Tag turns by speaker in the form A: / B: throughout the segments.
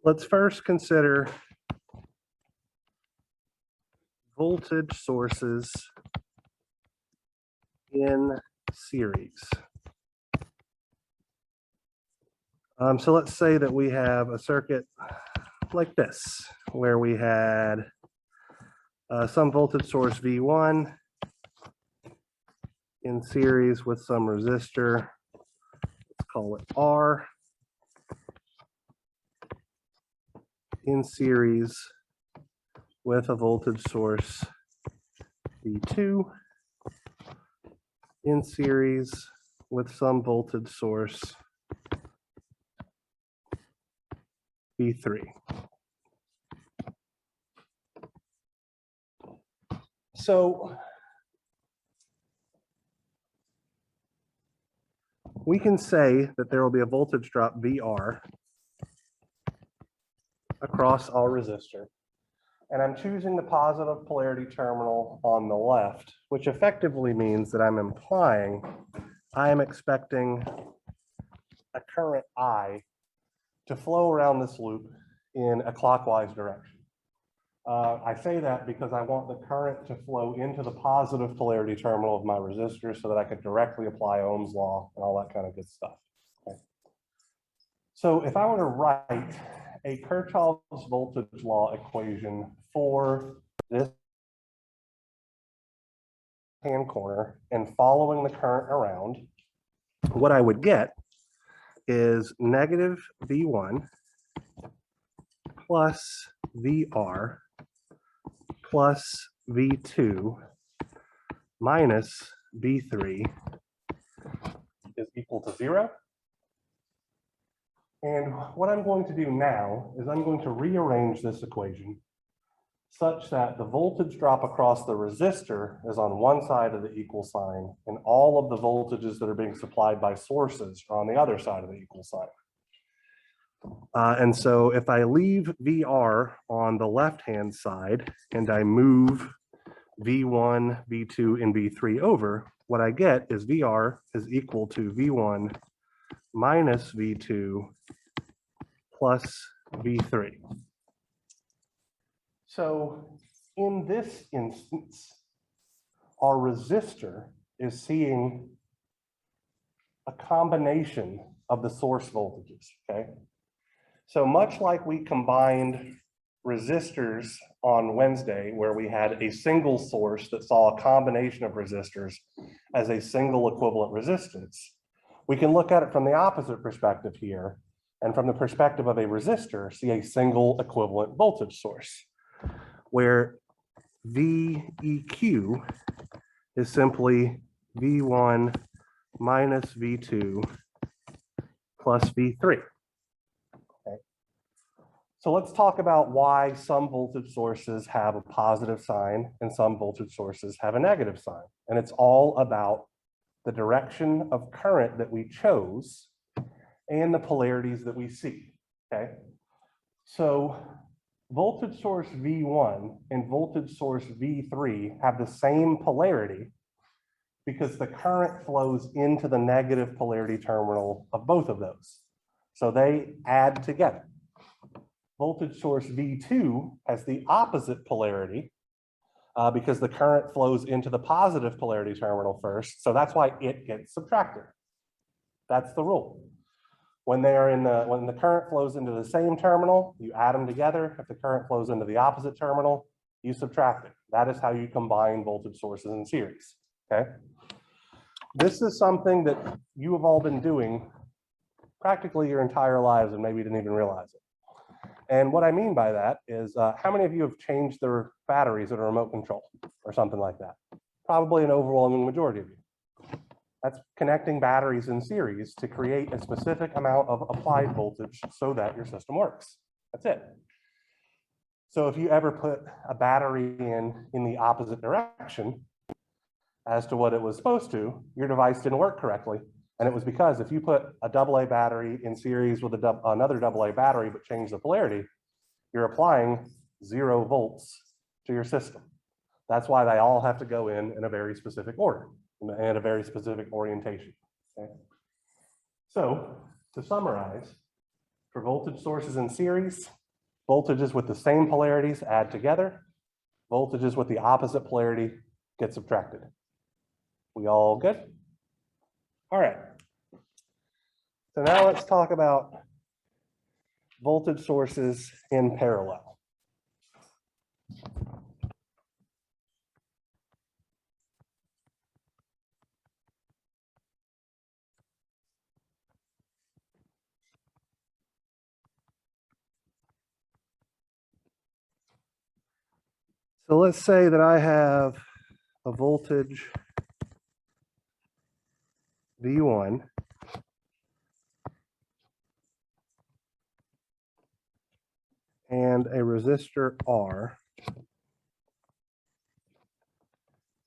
A: Let's first consider voltage sources in series. So let's say that we have a circuit like this, where we had some voltage source V1 in series with some resistor, let's call it R, in series with a voltage source V2 in series with some voltage source V3. So we can say that there will be a voltage drop VR across our resistor. And I'm choosing the positive polarity terminal on the left, which effectively means that I'm implying I am expecting a current I to flow around this loop in a clockwise direction. I say that because I want the current to flow into the positive polarity terminal of my resistor so that I could directly apply Ohm's law and all that kind of good stuff. Okay. So if I were to write a Kirchhoff's voltage law equation for this hand corner and following the current around, what I would get is negative V1 plus VR plus V2 minus V3 is equal to 0. And what I'm going to do now is I'm going to rearrange this equation such that the voltage drop across the resistor is on one side of the equal sign and all of the voltages that are being supplied by sources are on the other side of the equal sign. And so if I leave VR on the left-hand side and I move V1, V2, and V3 over, what I get is VR is equal to V1 minus V2 plus V3. So in this instance, our resistor is seeing a combination of the source voltages, okay? So much like we combined resistors on Wednesday, where we had a single source that saw a combination of resistors as a single equivalent resistance, we can look at it from the opposite perspective here, and from the perspective of a resistor, see a single equivalent voltage source, where VEQ is simply V1 minus V2 plus V3. So let's talk about why some voltage sources have a positive sign and some voltage sources have a negative sign. And it's all about the direction of current that we chose and the polarities that we see, okay? So voltage source V1 and voltage source V3 have the same polarity because the current flows into the negative polarity terminal of both of those. So they add together. Voltage source V2 has the opposite polarity because the current flows into the positive polarity terminal first. So that's why it gets subtracted. That's the rule. When the current flows into the same terminal, you add them together. If the current flows into the opposite terminal, you subtract it. That is how you combine voltage sources in series, okay? This is something that you have all been doing practically your entire lives and maybe didn't even realize it. And what I mean by that is how many of you have changed their batteries at a remote control or something like that? Probably an overwhelming majority of you. That's connecting batteries in series to create a specific amount of applied voltage so that your system works. That's it. So if you ever put a battery in the opposite direction as to what it was supposed to, your device didn't work correctly. And it was because if you put a AA battery in series with another AA battery but change the polarity, you're applying 0 volts to your system. That's why they all have to go in a very specific order and a very specific orientation. Okay? So to summarize, For voltage sources in series, voltages with the same polarities add together. Voltages with the opposite polarity get subtracted. We all good? All right. So now let's talk about voltage sources in parallel. So let's say that I have a voltage V1 and a resistor R.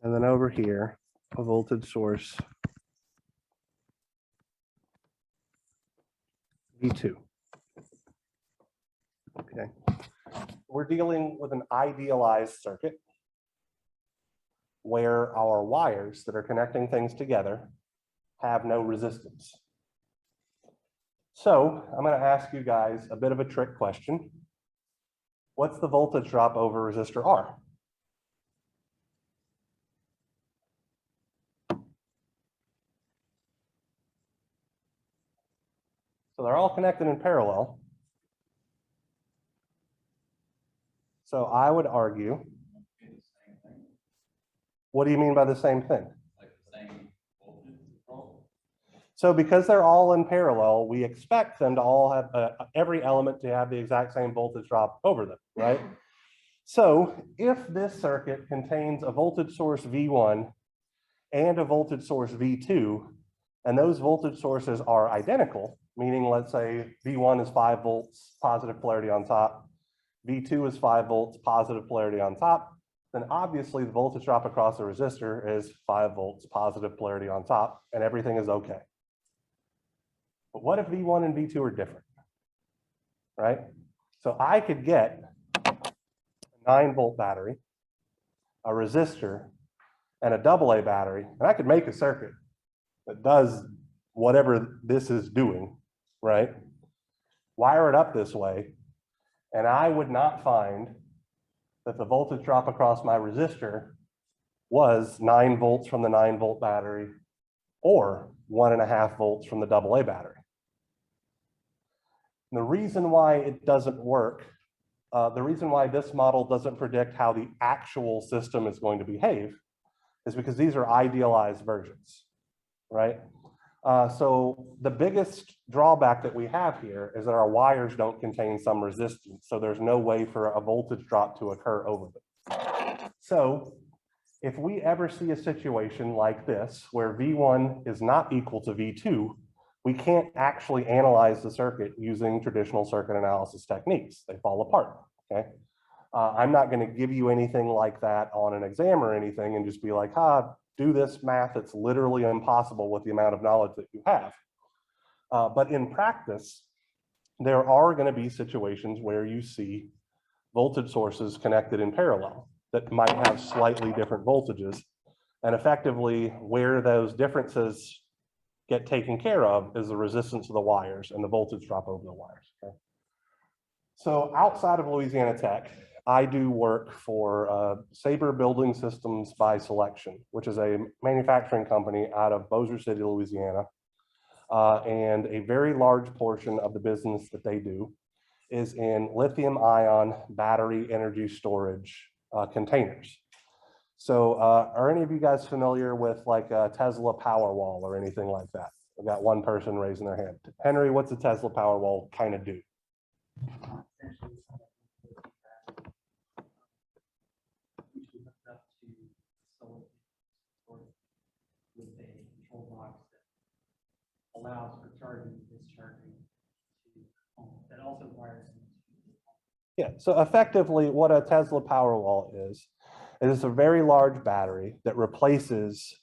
A: And then over here, a voltage source V2. Okay. We're dealing with an idealized circuit where our wires that are connecting things together have no resistance. So I'm going to ask you guys a bit of a trick question. What's the voltage drop over resistor R? So they're all connected in parallel. So I would argue, what do you mean by the same thing?
B: Like the same voltage control?
A: So because they're all in parallel, we expect them to all have every element to have the exact same voltage drop over them, right? So if this circuit contains a voltage source V1 and a voltage source V2, and those voltage sources are identical, meaning let's say V1 is 5 volts, positive polarity on top, V2 is 5 volts, positive polarity on top, then obviously the voltage drop across the resistor is 5 volts, positive polarity on top, and everything is okay. But what if V1 and V2 are different, right? So I could get a 9-volt battery, a resistor, and a AA battery, and I could make a circuit that does whatever this is doing, right? Wire it up this way, and I would not find that the voltage drop across my resistor was 9 volts from the 9-volt battery or 1.5 volts from the AA battery. And the reason why it doesn't work, the reason why this model doesn't predict how the actual system is going to behave is because these are idealized versions, right? So the biggest drawback that we have here is that our wires don't contain some resistance. So there's no way for a voltage drop to occur over them. So if we ever see a situation like this, where V1 is not equal to V2, we can't actually analyze the circuit using traditional circuit analysis techniques. They fall apart, okay? I'm not going to give you anything like that on an exam or anything and just be like, do this math. It's literally impossible with the amount of knowledge that you have. But in practice, there are going to be situations where you see voltage sources connected in parallel that might have slightly different voltages. And effectively, where those differences get taken care of is the resistance of the wires and the voltage drop over the wires. Okay? So outside of Louisiana Tech, I do work for Sabre Building Systems by Selection, which is a manufacturing company out of Bossier City, Louisiana. And a very large portion of the business that they do is in lithium-ion battery energy storage containers. So are any of you guys familiar with like a Tesla Powerwall or anything like that? I've got one person raising their hand. Henry, what's a Tesla Powerwall kind of do?
C: With a control box that allows for charging and discharging that also wires.
A: Yeah, so effectively what a Tesla Powerwall is it's a very large battery that replaces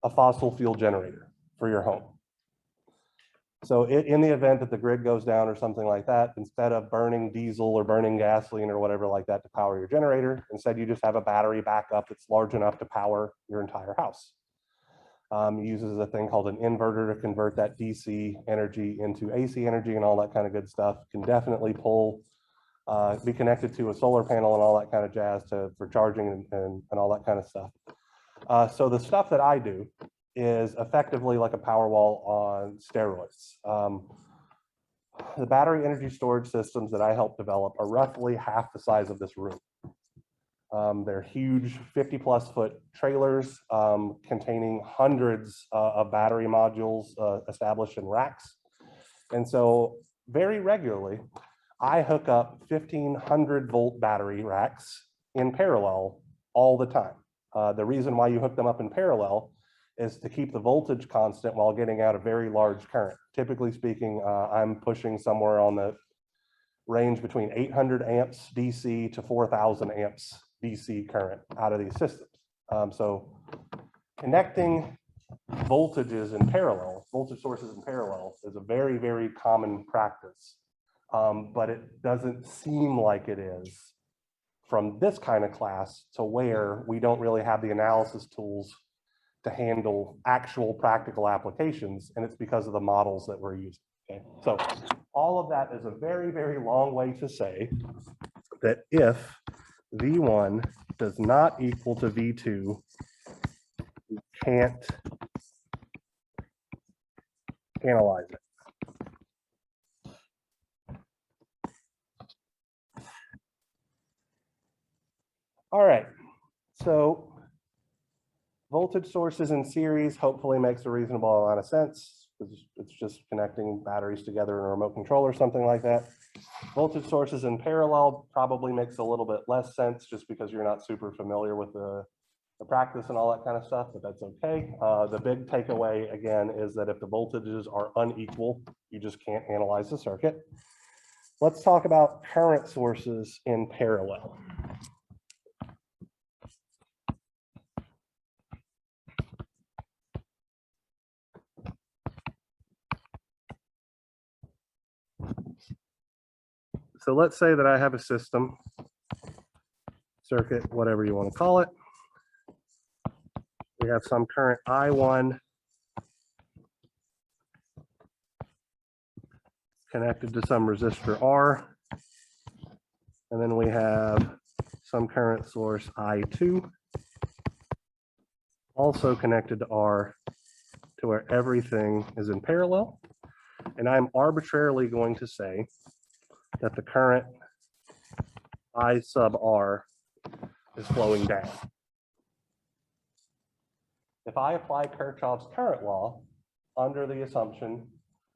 A: a fossil fuel generator for your home. So in the event that the grid goes down or something like that, instead of burning diesel or burning gasoline or whatever like that to power your generator, instead you just have a battery backup that's large enough to power your entire house. Uses a thing called an inverter to convert that DC energy into AC energy and all that kind of good stuff. Can definitely pull, be connected to a solar panel and all that kind of jazz for charging and all that kind of stuff. So the stuff that I do is effectively like a Powerwall on steroids. The battery energy storage systems that I helped develop are roughly half the size of this room. They're huge 50+ foot trailers containing hundreds of battery modules established in racks. And so very regularly, I hook up 1500 volt battery racks in parallel all the time. The reason why you hook them up in parallel is to keep the voltage constant while getting out a very large current. Typically speaking, I'm pushing somewhere on the range between 800 amps DC to 4000 amps DC current out of these systems. So connecting voltages in parallel, voltage sources in parallel is a very, very common practice, but it doesn't seem like it is from this kind of class to where we don't really have the analysis tools to handle actual practical applications, and it's because of the models that we're using. Okay, so all of that is a very, very long way to say that if V1 does not equal to V2, we can't analyze it. All right, so voltage sources in series hopefully makes a reasonable amount of sense because it's just connecting batteries together in a remote control or something like that. Voltage sources in parallel probably makes a little bit less sense just because you're not super familiar with the practice and all that kind of stuff, but that's okay. The big takeaway again is that if the voltages are unequal, you just can't analyze the circuit. Let's talk about current sources in parallel. So let's say that I have a system, circuit, whatever you want to call it. We have some current I1 connected to some resistor R. And then we have some current source I2 also connected to R to where everything is in parallel. And I'm arbitrarily going to say that the current I sub R is flowing down. If I apply Kirchhoff's current law under the assumption,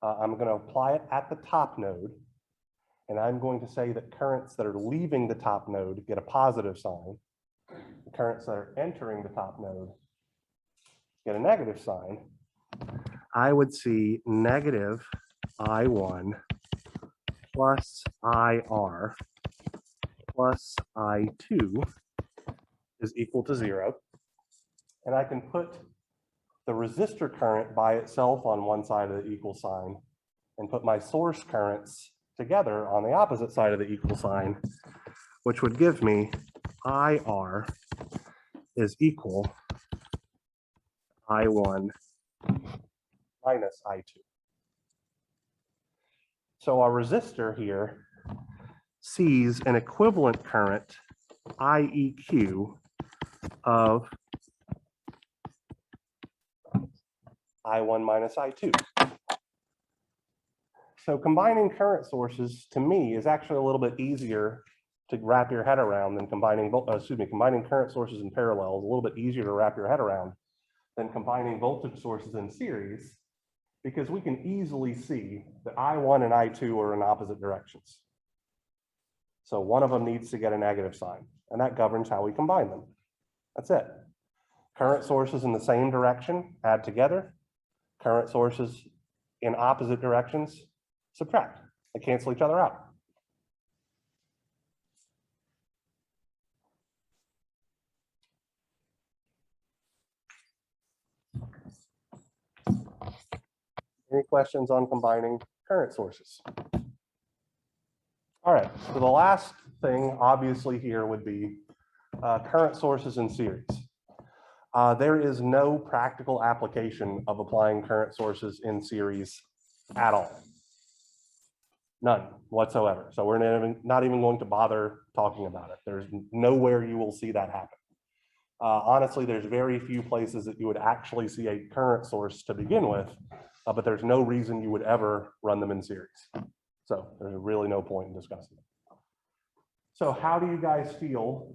A: I'm going to apply it at the top node, and I'm going to say that currents that are leaving the top node get a positive sign. The currents that are entering the top node get a negative sign. I would see negative I1 plus IR plus I2 is equal to 0. And I can put the resistor current by itself on one side of the equal sign and put my source currents together on the opposite side of the equal sign, which would give me IR is equal to I1 minus I2. So our resistor here sees an equivalent current IEQ of I1 minus I2. So combining current sources to me is actually a little bit easier to wrap your head around than combining current sources in parallel is a little bit easier to wrap your head around than combining voltage sources in series, because we can easily see that I1 and I2 are in opposite directions. So one of them needs to get a negative sign, and that governs how we combine them. That's it. Current sources in the same direction, add together. Current sources in opposite directions, subtract. They cancel each other out. Any questions on combining current sources? All right, so the last thing obviously here would be current sources in series. There is no practical application of applying current sources in series at all. None whatsoever. So we're not even going to bother talking about it. There's nowhere you will see that happen. Honestly, there's very few places that you would actually see a current source to begin with, but there's no reason you would ever run them in series. So there's really no point in discussing it. So how do you guys feel,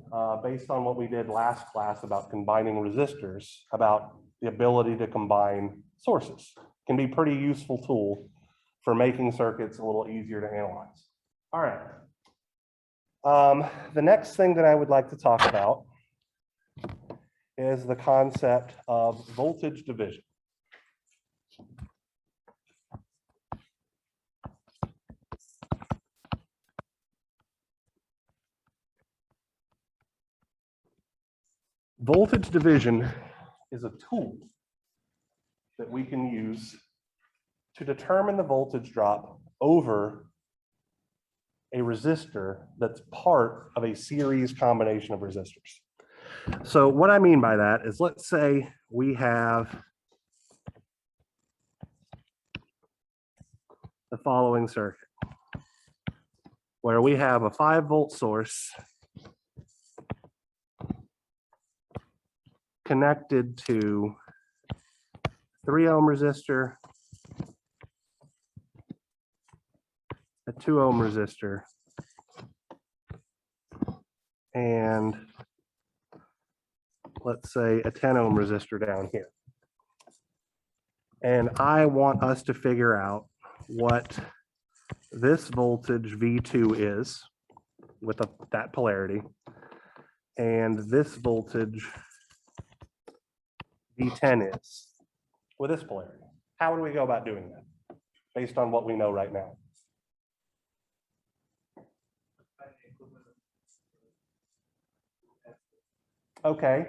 A: based on what we did last class about combining resistors, about the ability to combine sources? Can be a pretty useful tool for making circuits a little easier to analyze. All right. The next thing that I would like to talk about is the concept of voltage division. Voltage division is a tool that we can use to determine the voltage drop over a resistor that's part of a series combination of resistors. So what I mean by that is, let's say we have the following circuit where we have a 5-volt source connected to 3-ohm resistor, a 2-ohm resistor, and let's say a 10-ohm resistor down here. And I want us to figure out what this voltage V2 is with that polarity, and this voltage V10 is with this polarity. How do we go about doing that based on what we know right now? Okay.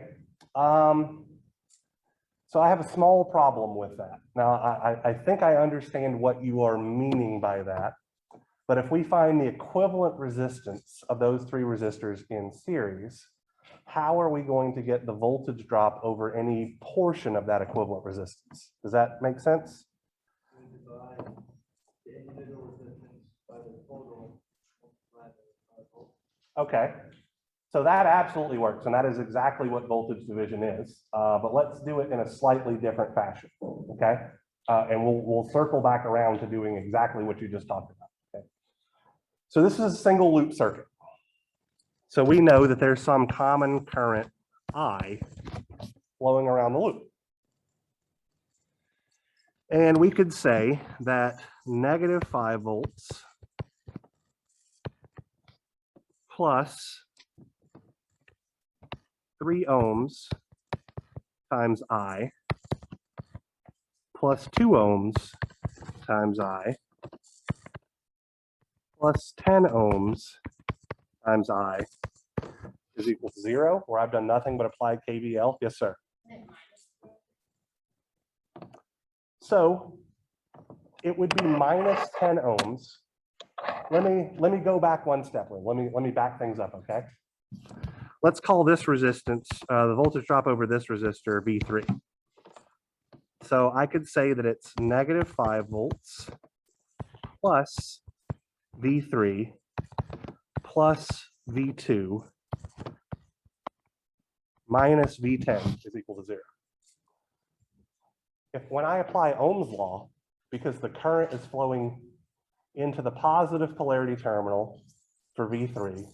A: So I have a small problem with that. Now, I think I understand what you are meaning by that. But if we find the equivalent resistance of those 3 resistors in series, how are we going to get the voltage drop over any portion of that equivalent resistance? Does that make sense? Okay, so that absolutely works, and that is exactly what voltage division is. But let's do it in a slightly different fashion, okay? And we'll circle back around to doing exactly what you just talked about. Okay? So this is a single loop circuit. So we know that there's some common current I flowing around the loop. And we could say that -5 volts plus 3 ohms times I plus 2 ohms times I plus 10 ohms times I is equal to 0, where I've done nothing but applied KVL. Yes, sir. So it would be minus 10 ohms. Let me go back one step. Let me back things up, okay? Let's call this resistance, the voltage drop over this resistor, V3. So I could say that it's -5 volts plus V3 plus V2 minus V10 is equal to 0. When I apply Ohm's law, because the current is flowing into the positive polarity terminal for V3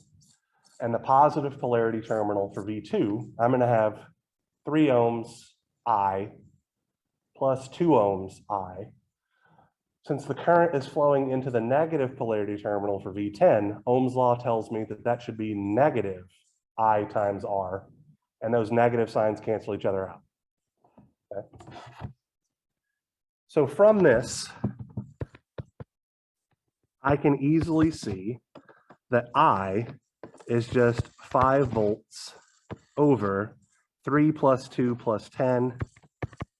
A: and the positive polarity terminal for V2, I'm going to have 3 ohms I plus 2 ohms I. Since the current is flowing into the negative polarity terminal for V10, Ohm's law tells me that that should be negative I times R, and those negative signs cancel each other out. Okay. So from this, I can easily see that I is just 5 volts over 3 plus 2 plus 10,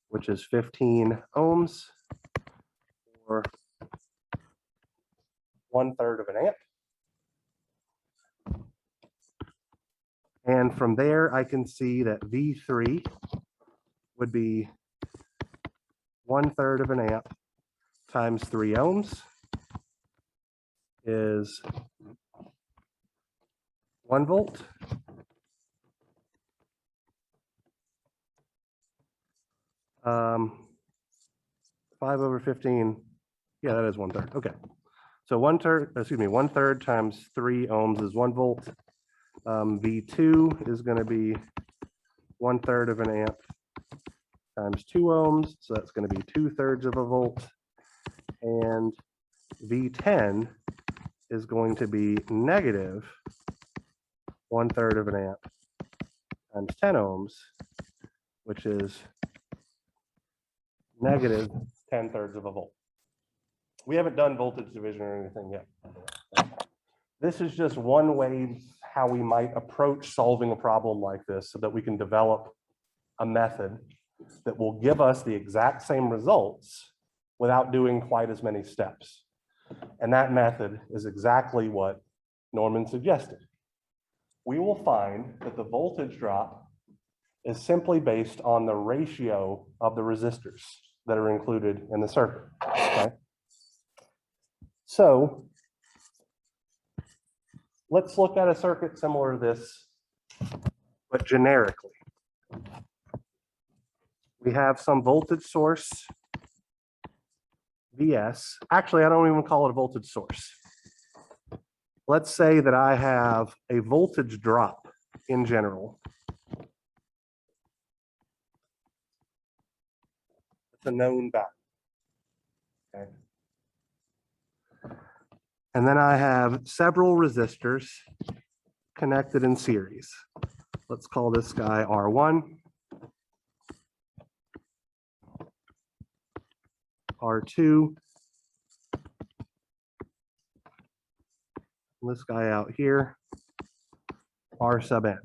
A: which is 15 ohms, or 1/3 of an amp. And from there, I can see that V3 would be 1/3 of an amp times 3 ohms is 1 volt. Um, 5/15. Yeah, that is 1/3. Okay. So 1/3 times 3 ohms is 1 volt. V2 is going to be 1/3 of an amp times 2 ohms. So that's going to be 2/3 of a volt. And V10 is going to be negative 1/3 of an amp times 10 ohms, which is negative 10/3 of a volt. We haven't done voltage division or anything yet. This is just one way how we might approach solving a problem like this so that we can develop a method that will give us the exact same results without doing quite as many steps. And that method is exactly what Norman suggested. We will find that the voltage drop is simply based on the ratio of the resistors that are included in the circuit. Okay? So let's look at a circuit similar to this, but generically. We have some voltage source, Vs. Actually, I don't even call it a voltage source. Let's say that I have a voltage drop in general. It's a known value. Okay. And then I have several resistors connected in series. Let's call this guy R1, R2, this guy out here, R sub n.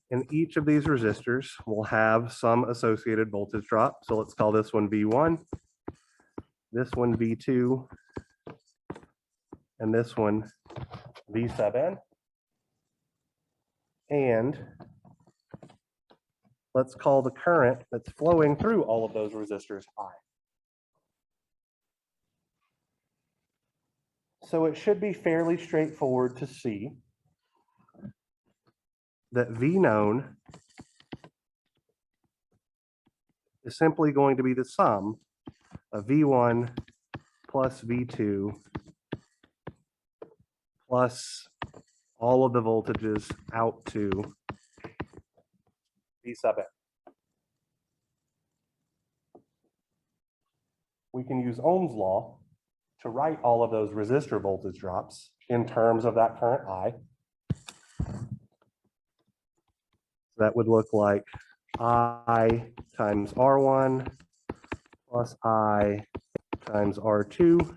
A: And each of these resistors will have some associated voltage drop. So let's call this one V1, this one V2, and this one V sub n. And let's call the current that's flowing through all of those resistors I. So it should be fairly straightforward to see that V known is simply going to be the sum of V1 plus V2 plus all of the voltages out to V sub n. We can use Ohm's law to write all of those resistor voltage drops in terms of that current I. That would look like I times R1 plus I times R2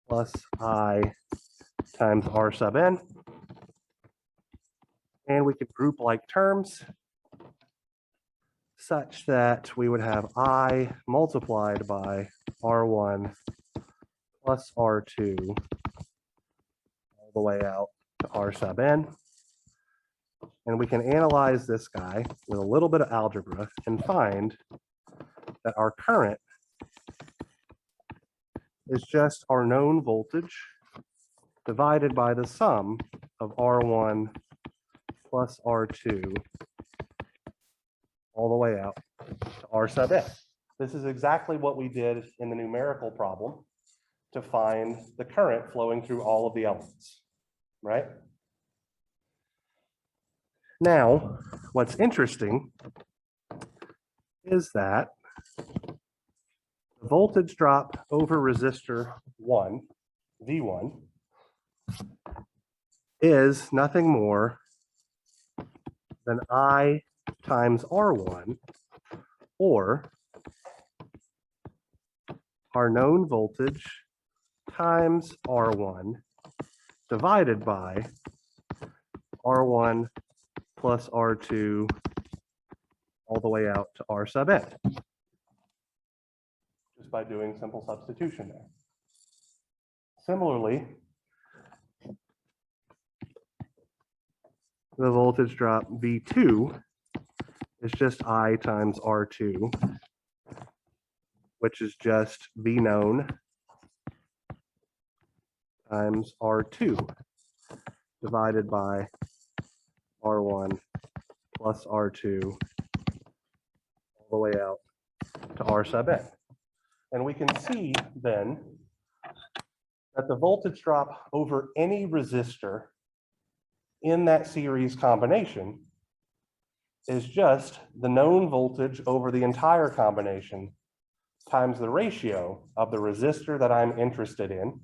A: plus I times R sub n. And we could group like terms such that we would have I multiplied by R1 plus R2 all the way out to R sub n. And we can analyze this guy with a little bit of algebra and find that our current is just our known voltage divided by the sum of R1 plus R2 all the way out to R sub n. This is exactly what we did in the numerical problem to find the current flowing through all of the elements, right? Now, what's interesting is that the voltage drop over resistor 1, V1, is nothing more than I times R1, or our known voltage times R1 divided by R1 plus R2 all the way out to R sub n. by doing simple substitution there. Similarly, the voltage drop V2 is just I times R2, which is just V known times R2 divided by R1 plus R2 all the way out to R sub n. And we can see then that the voltage drop over any resistor in that series combination is just the known voltage over the entire combination times the ratio of the resistor that I'm interested in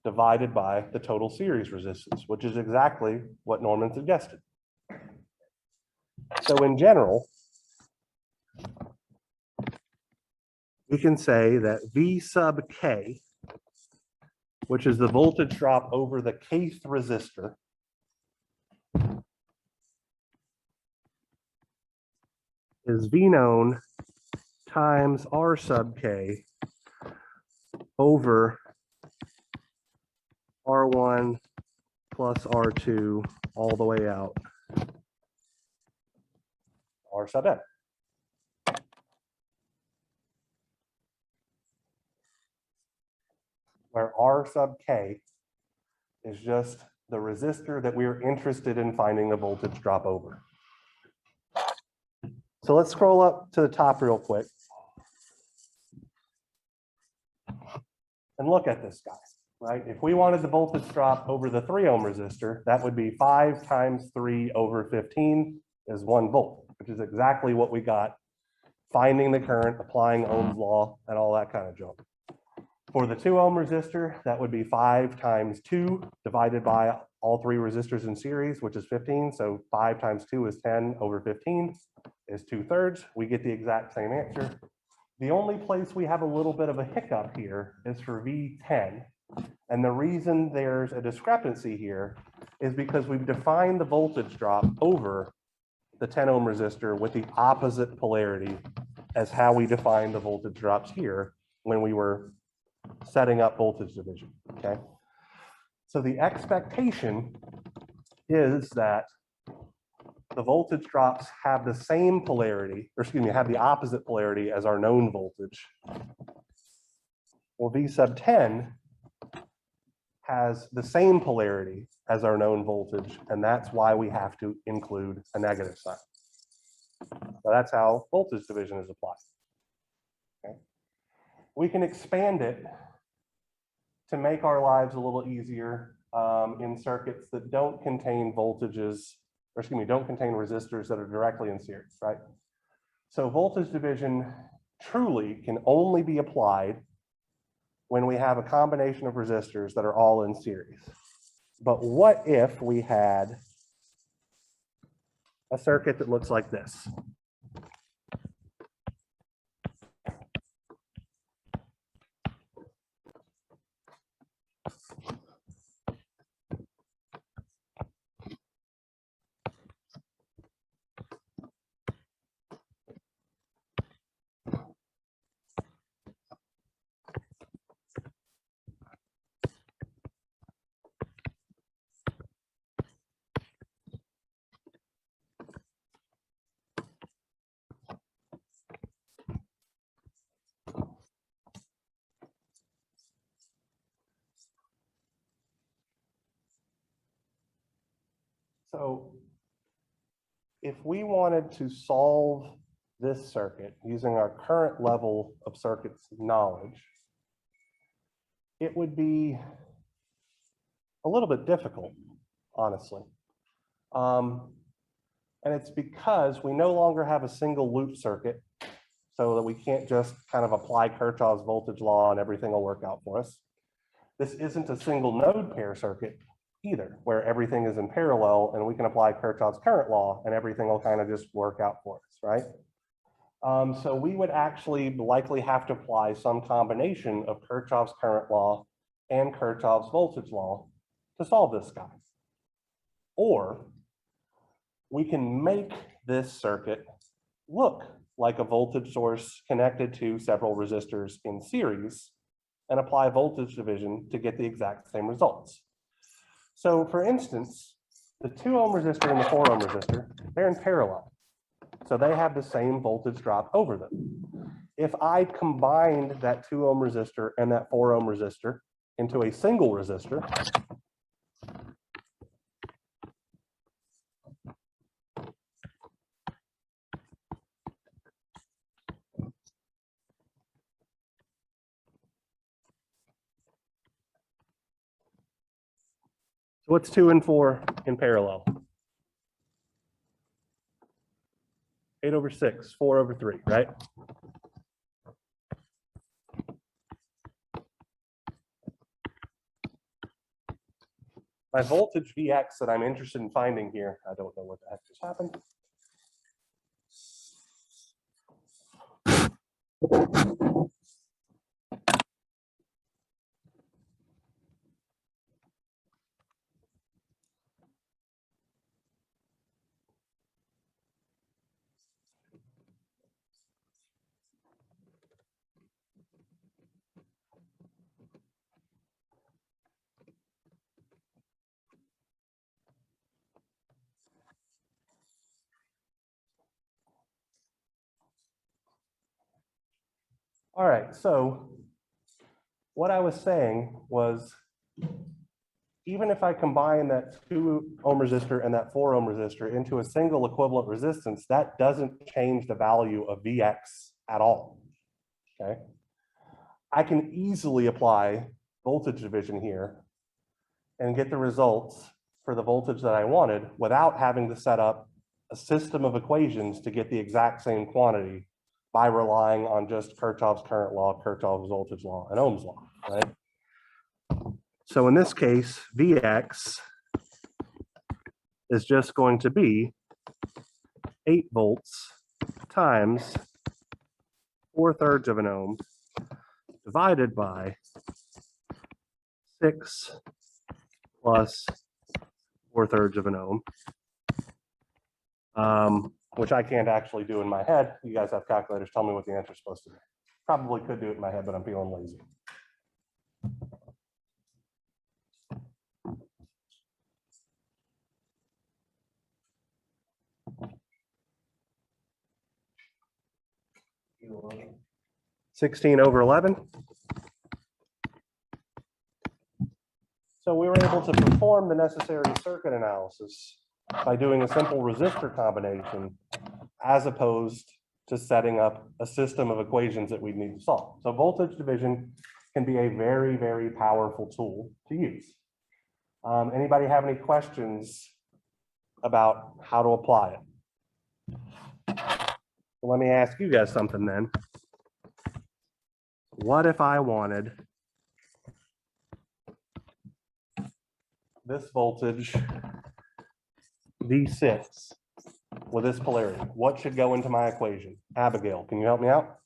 A: divided by the total series resistance, which is exactly what Norman suggested. So in general, we can say that V sub K, which is the voltage drop over the kth resistor, is V known times R sub K over R1 plus R2 all the way out R sub n. Where R sub K is just the resistor that we're interested in finding the voltage drop over. So let's scroll up to the top real quick and look at this guy, right? If we wanted the voltage drop over the 3 ohm resistor, that would be 5 times 3 over 15 is 1 volt, which is exactly what we got, finding the current, applying Ohm's law, and all that kind of junk. For the 2 ohm resistor, that would be 5 times 2 divided by all 3 resistors in series, which is 15. So 5 times 2 is 10 over 15 is 2/3. We get the exact same answer. The only place we have a little bit of a hiccup here is for V10. And the reason there's a discrepancy here is because we've defined the voltage drop over the 10 ohm resistor with the opposite polarity as how we define the voltage drops here when we were setting up voltage division, okay? So the expectation is that the voltage drops have the same polarity, or excuse me, have the opposite polarity as our known voltage. Well, V sub 10 has the same polarity as our known voltage, and that's why we have to include a negative sign. So that's how voltage division is applied. Okay. We can expand it to make our lives a little easier in circuits that don't contain voltages, or excuse me, don't contain resistors that are directly in series, right? So voltage division truly can only be applied when we have a combination of resistors that are all in series. But what if we had a circuit that looks like this? So if we wanted to solve this circuit using our current level of circuits knowledge, it would be a little bit difficult, honestly. And it's because we no longer have a single loop circuit, so that we can't just kind of apply Kirchhoff's voltage law and everything will work out for us. This isn't a single node pair circuit either, where everything is in parallel and we can apply Kirchhoff's current law and everything will kind of just work out for us, right? So we would actually likely have to apply some combination of Kirchhoff's current law and Kirchhoff's voltage law to solve this guy. Or we can make this circuit look like a voltage source connected to several resistors in series and apply voltage division to get the exact same results. So for instance, the 2 ohm resistor and the 4 ohm resistor, they're in parallel. So they have the same voltage drop over them. If I combined that 2 ohm resistor and that 4 ohm resistor into a single resistor, so what's 2 and 4 in parallel? 8/6, 4/3, right? My voltage Vx that I'm interested in finding here, I don't know what the heck just happened. All right, so what I was saying was, even if I combine that 2 ohm resistor and that 4 ohm resistor into a single equivalent resistance, that doesn't change the value of Vx at all, okay? I can easily apply voltage division here and get the results for the voltage that I wanted without having to set up a system of equations to get the exact same quantity by relying on just Kirchhoff's current law, Kirchhoff's voltage law, and Ohm's law, right? So in this case, Vx is just going to be 8 volts times 4/3 of an ohm divided by 6 plus 4/3 of an ohm, which I can't actually do in my head. You guys have calculators, tell me what the answer is supposed to be. Probably could do it in my head, but I'm feeling lazy. $16 over 11. So we were able to perform the necessary circuit analysis by doing a simple resistor combination as opposed to setting up a system of equations that we need to solve. So voltage division can be a very, very powerful tool to use. Anybody have any questions about how to apply it? Well, let me ask you guys something then. What if I wanted this voltage V6 with this polarity? What should go into my equation? Abigail, can you help me out?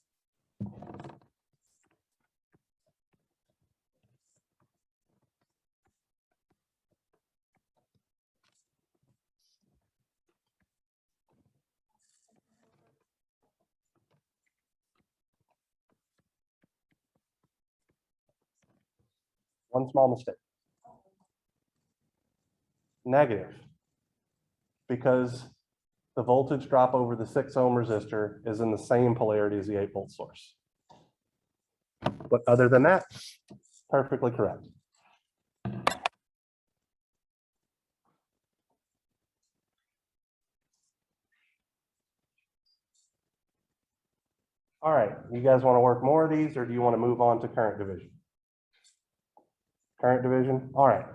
A: One small mistake. Negative. Because the voltage drop over the 6 ohm resistor is in the same polarity as the 8 volt source. But other than that, perfectly correct. All right, you guys want to work more of these, or do you want to move on to current division? Current division, all right.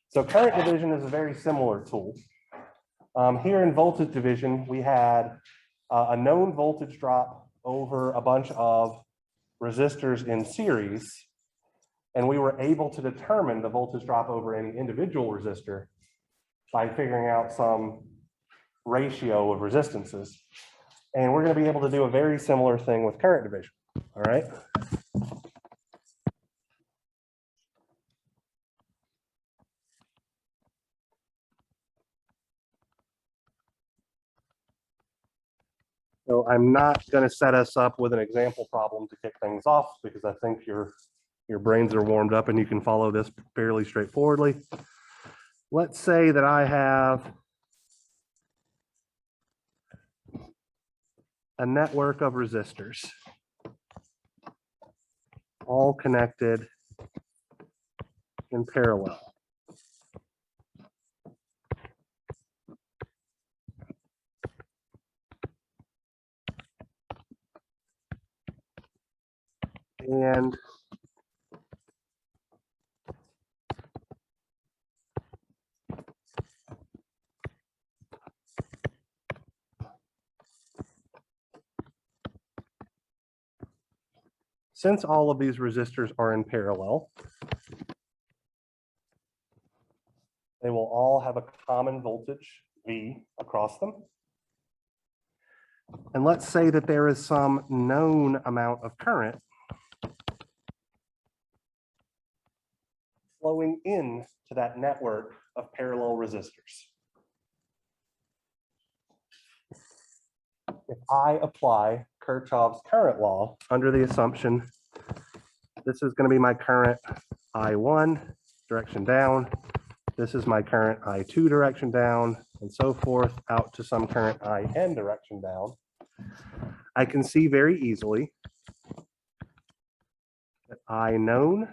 A: So current division is a very similar tool. Here in voltage division, we had a known voltage drop over a bunch of resistors in series, and we were able to determine the voltage drop over any individual resistor by figuring out some ratio of resistances. And we're going to be able to do a very similar thing with current division, all right? So I'm not going to set us up with an example problem to kick things off because I think your brains are warmed up and you can follow this fairly straightforwardly. Let's say that I have a network of resistors all connected in parallel. And since all of these resistors are in parallel, they will all have a common voltage V across them. And let's say that there is some known amount of current flowing into that network of parallel resistors. If I apply Kirchhoff's current law under the assumption this is going to be my current I1 direction down, this is my current I2 direction down, and so forth out to some current IN direction down, I can see very easily that I known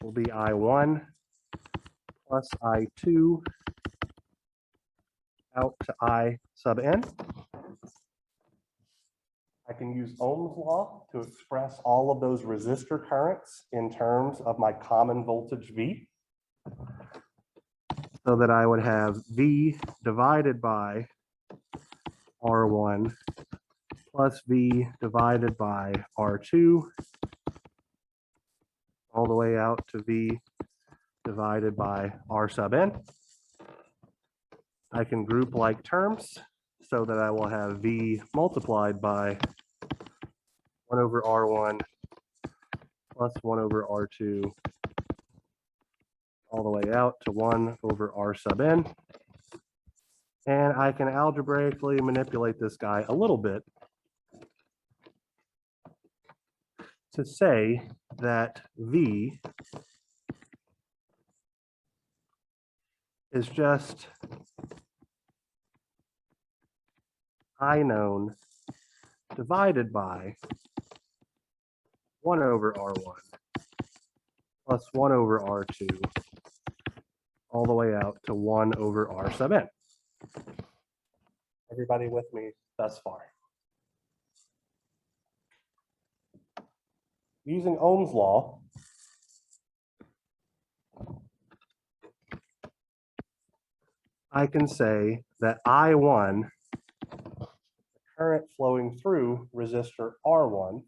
A: will be I1 plus I2 out to I sub n. I can use Ohm's law to express all of those resistor currents in terms of my common voltage V. So that I would have V divided by R1 plus V divided by R2 all the way out to V divided by R sub n. I can group like terms so that I will have V multiplied by 1 over R1 plus 1 over R2 all the way out to 1 over R sub n. And I can algebraically manipulate this guy a little bit to say that V is just I known divided by 1 over R1 plus 1 over R2 all the way out to 1 over R sub n. Everybody with me thus far? Using Ohm's law, I can say that I1, the current flowing through resistor R1,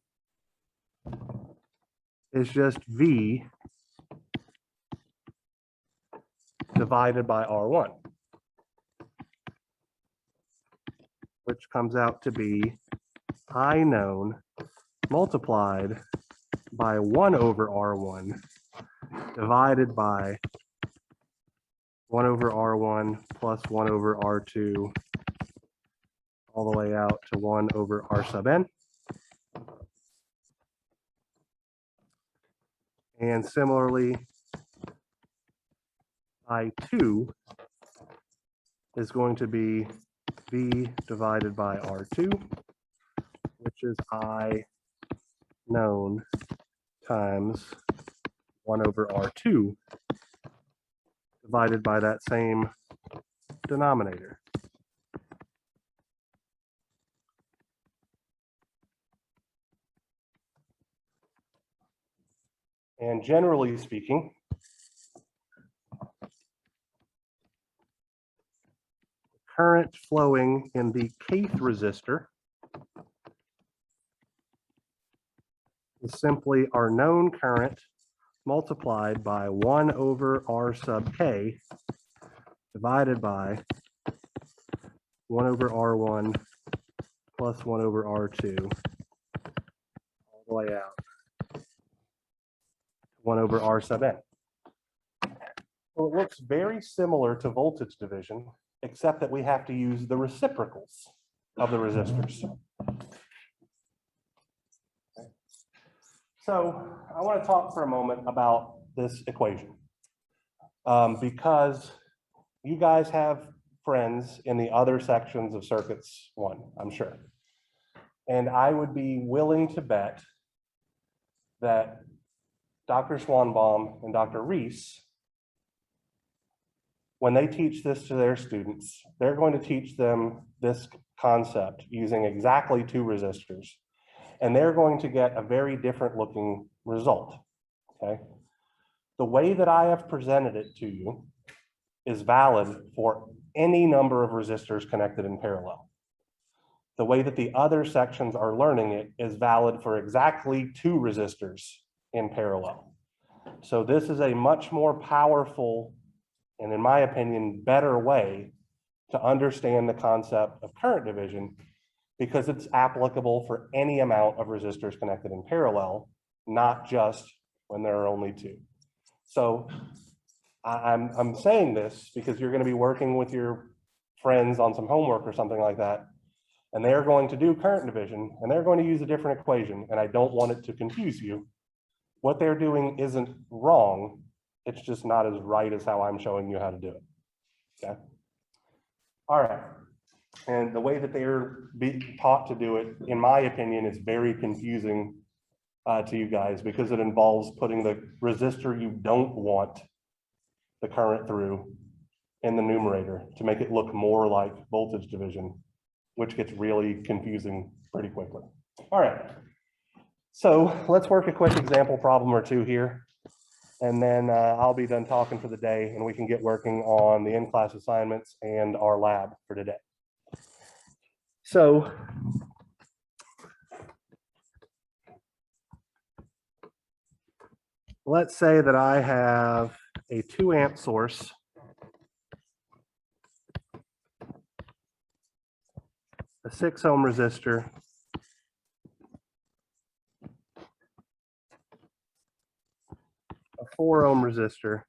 A: is just V divided by R1, which comes out to be I known multiplied by 1 over R1 divided by 1 over R1 plus 1 over R2 all the way out to 1 over R sub n. And similarly, I2 is going to be V divided by R2, which is I known times 1 over R2 divided by that same denominator. And generally speaking, current flowing in the kth resistor is simply our known current multiplied by 1 over R sub k divided by 1 over R1 plus 1 over R2 all the way out 1 over R sub n. Well, it looks very similar to voltage division, except that we have to use the reciprocals of the resistors. So I want to talk for a moment about this equation. Because you guys have friends in the other sections of circuits 1, I'm sure. And I would be willing to bet that Dr. Swanbaum and Dr. Reese, when they teach this to their students, they're going to teach them this concept using exactly 2 resistors. And they're going to get a very different looking result, okay? The way that I have presented it to you is valid for any number of resistors connected in parallel. The way that the other sections are learning it is valid for exactly 2 resistors in parallel. So this is a much more powerful, and in my opinion, better way to understand the concept of current division, because it's applicable for any amount of resistors connected in parallel, not just when there are only 2. So I'm saying this because you're going to be working with your friends on some homework or something like that, and they're going to do current division, and they're going to use a different equation, and I don't want it to confuse you. What they're doing isn't wrong, it's just not as right as how I'm showing you how to do it, okay? All right, and the way that they're being taught to do it, in my opinion, is very confusing to you guys, because it involves putting the resistor you don't want the current through in the numerator to make it look more like voltage division, which gets really confusing pretty quickly. All right, so let's work a quick example problem or 2 here, and then I'll be done talking for the day, and we can get working on the in-class assignments and our lab for today. So let's say that I have a 2 amp source a 6 ohm resistor, a 4 ohm resistor,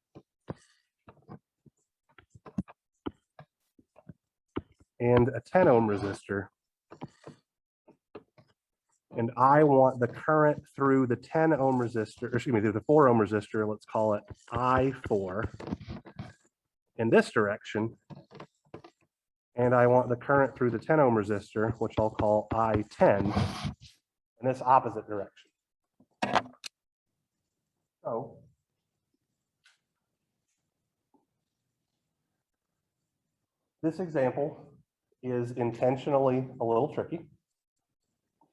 A: and a 10 ohm resistor. And I want the current through the 10 ohm resistor, or excuse me, through the 4 ohm resistor, let's call it I4 in this direction. And I want the current through the 10 ohm resistor, which I'll call I10, in this opposite direction. So this example is intentionally a little tricky.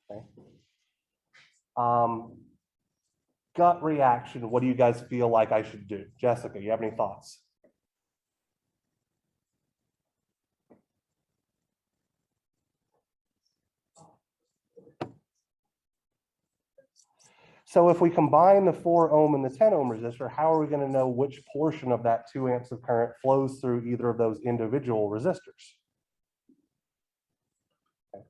A: Okay. Gut reaction, what do you guys feel like I should do? Jessica, you have any thoughts? So if we combine the 4 ohm and the 10 ohm resistor, how are we going to know which portion of that 2 amps of current flows through either of those individual resistors? Okay.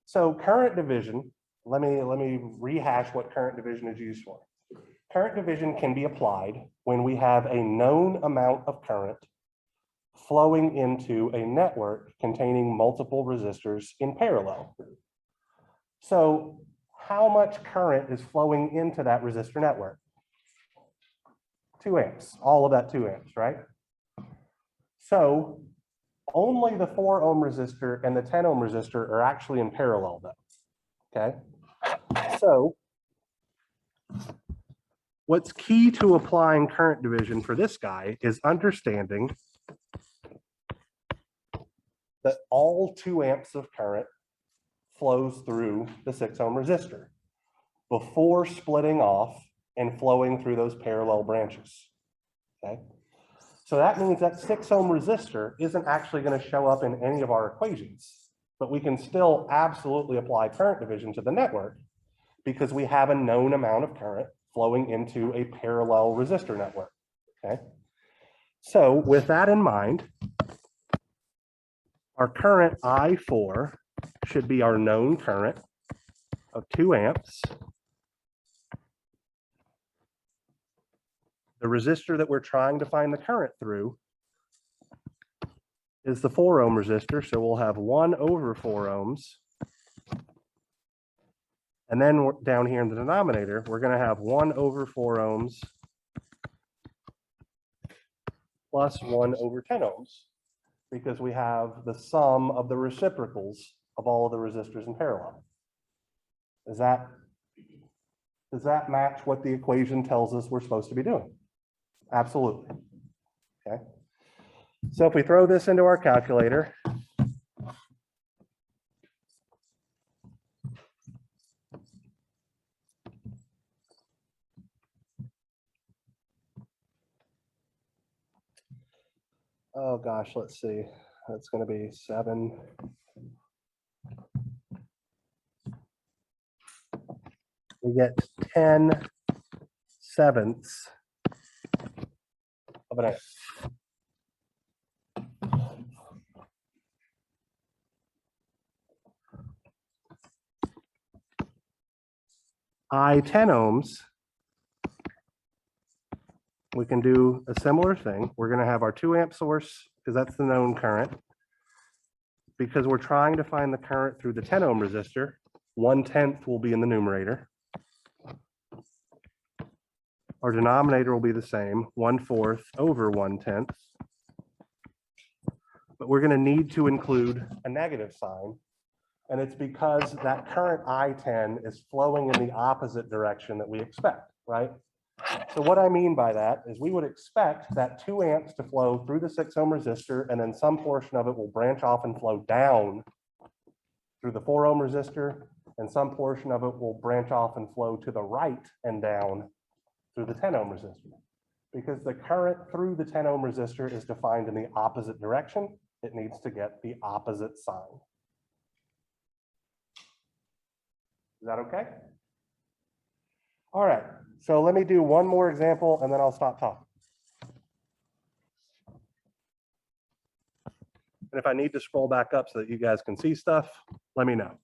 A: So current division, let me rehash what current division is used for. Current division can be applied when we have a known amount of current flowing into a network containing multiple resistors in parallel. So how much current is flowing into that resistor network? 2 amps, all of that 2 amps, right? So only the 4 ohm resistor and the 10 ohm resistor are actually in parallel though, okay? So what's key to applying current division for this guy is understanding that all 2 amps of current flows through the 6 ohm resistor before splitting off and flowing through those parallel branches, okay? So that means that 6 ohm resistor isn't actually going to show up in any of our equations, but we can still absolutely apply current division to the network because we have a known amount of current flowing into a parallel resistor network, okay? So with that in mind, our current I4 should be our known current of 2 amps. The resistor that we're trying to find the current through is the 4 ohm resistor. So we'll have 1 over 4 ohms. And then down here in the denominator, we're going to have 1 over 4 ohms plus 1 over 10 ohms, because we have the sum of the reciprocals of all of the resistors in parallel. Does that match what the equation tells us we're supposed to be doing? Absolutely. Okay. So if we throw this into our calculator, oh gosh, let's see. That's going to be 7. We get 10/7 of an amp. I 10 ohms, we can do a similar thing. We're going to have our 2 amp source, because that's the known current. Because we're trying to find the current through the 10 ohm resistor, 1/10 will be in the numerator. Our denominator will be the same, 1/4 over 1/10. But we're going to need to include a negative sign. And it's because that current I10 is flowing in the opposite direction that we expect, right? So what I mean by that is we would expect that 2 amps to flow through the 6 ohm resistor, and then some portion of it will branch off and flow down through the 4 ohm resistor, and some portion of it will branch off and flow to the right and down through the 10 ohm resistor. Because the current through the 10 ohm resistor is defined in the opposite direction, it needs to get the opposite sign. Is that okay? All right, so let me do one more example and then I'll stop talking. And if I need to scroll back up so that you guys can see stuff, let me know.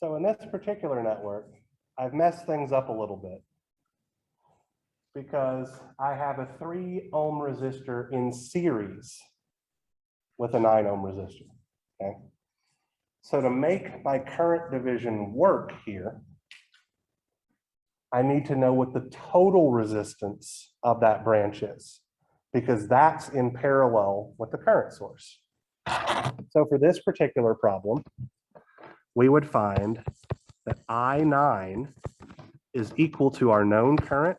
A: So in this particular network, I've messed things up a little bit because I have a 3 ohm resistor in series with a 9 ohm resistor, okay? So to make my current division work here, I need to know what the total resistance of that branch is, because that's in parallel with the current source. So for this particular problem, we would find that I9 is equal to our known current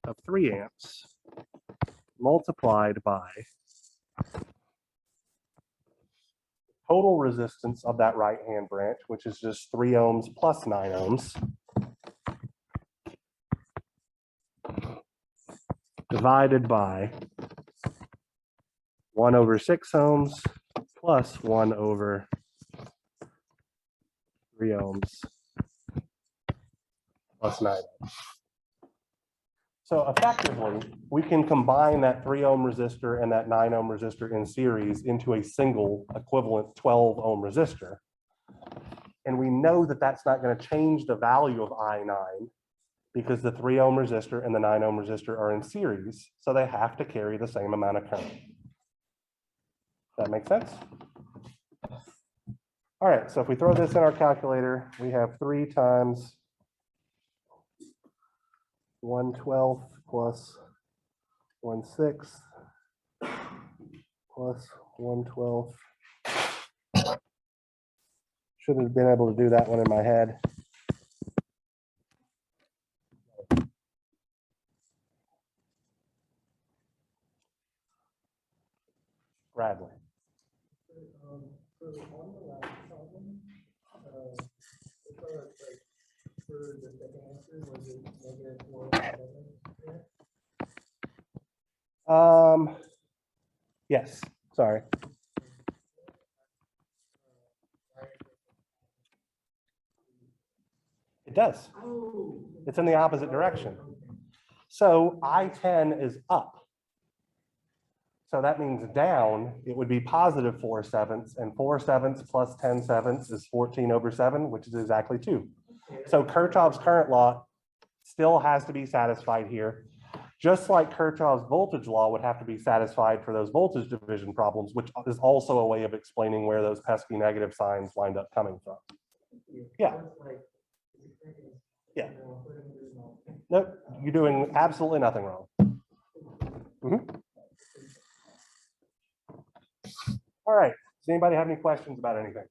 A: of 3 amps multiplied by total resistance of that right-hand branch, which is just 3 ohms plus 9 ohms, divided by 1 over 6 ohms plus 1 over 3 ohms plus 9 ohms. So effectively, we can combine that 3 ohm resistor and that 9 ohm resistor in series into a single equivalent 12 ohm resistor. And we know that that's not going to change the value of I9 because the 3 ohm resistor and the 9 ohm resistor are in series, so they have to carry the same amount of current. That make sense? All right, so if we throw this in our calculator, we have 3 times 1/12 plus 1/6 plus 1/12. Should have been able to do that one in my head. Bradley.
D: So on the last problem, it's like for the second answer? Was it -4.7?
A: Yes, sorry. It does.
D: Oh.
A: It's in the opposite direction. So I-10 is up. So that means down, it would be positive 4/7, and 4/7 plus 10/7 is 14/7, which is exactly 2. So Kirchhoff's current law still has to be satisfied here, just like Kirchhoff's voltage law would have to be satisfied for those voltage division problems, which is also a way of explaining where those pesky negative signs wind up coming from. Yeah. Yeah. Nope, you're doing absolutely nothing wrong. Mhm. All right, does anybody have any questions about anything?